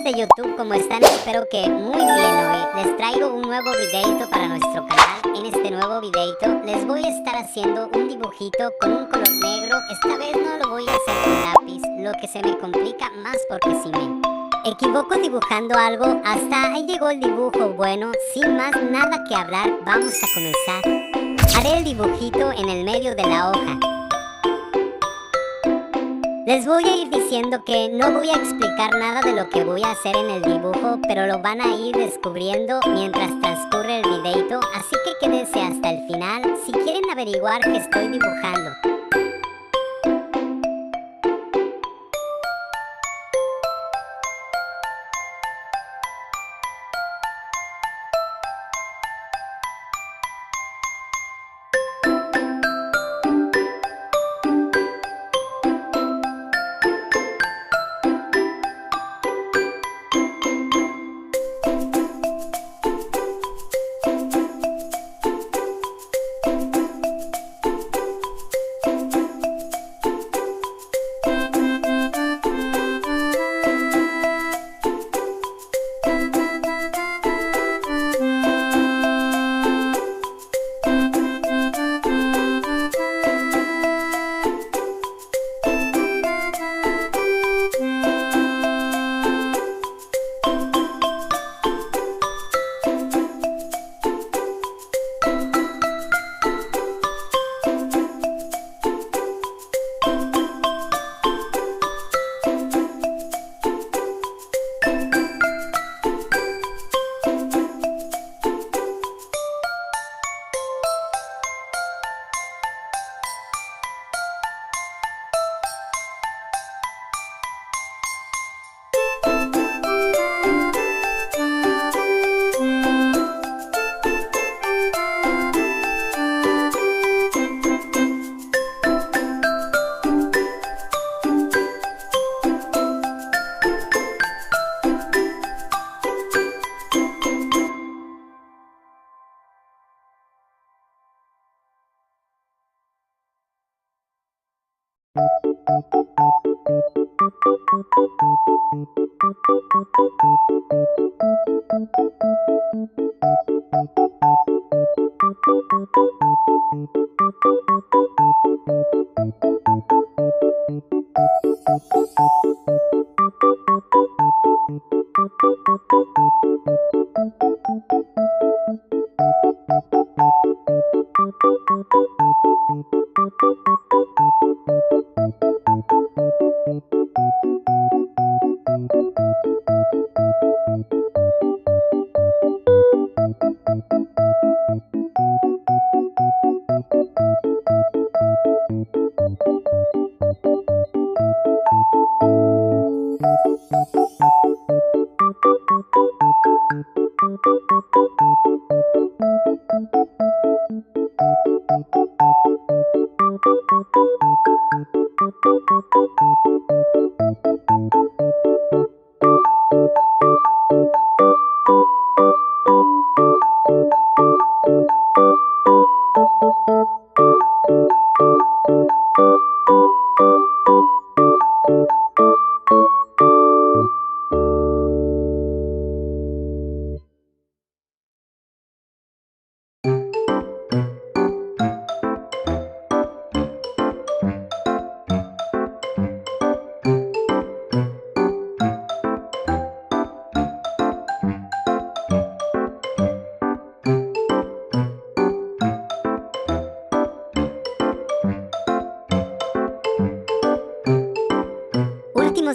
de YouTube, ¿cómo están? Espero que muy bien. Hoy les traigo un nuevo videito para nuestro canal. En este nuevo videito les voy a estar haciendo un dibujito con un color negro. Esta vez no lo voy a hacer con lápiz, lo que se me complica más porque si me equivoco dibujando algo, hasta ahí llegó el dibujo. Bueno, sin más nada que hablar, vamos a comenzar. Haré el dibujito en el medio de la hoja. Les voy a ir diciendo que no voy a explicar nada de lo que voy a hacer en el dibujo, pero lo van a ir descubriendo mientras transcurre el videito, así que quédense hasta el final si quieren averiguar qué estoy dibujando.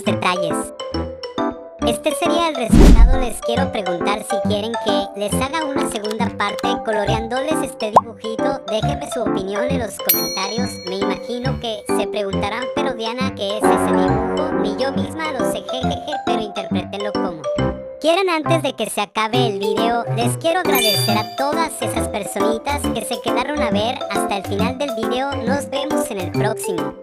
Detalles. Este sería el resultado. Les quiero preguntar si quieren que les haga una segunda parte coloreándoles este dibujito. Déjenme su opinión en los comentarios. Me imagino que se preguntarán, pero Diana, ¿qué es ese dibujo? Ni yo misma lo sé, jejeje, pero interpretenlo como quieran. Antes de que se acabe el video, les quiero agradecer a todas esas personitas que se quedaron a ver hasta el final del video. Nos vemos en el próximo.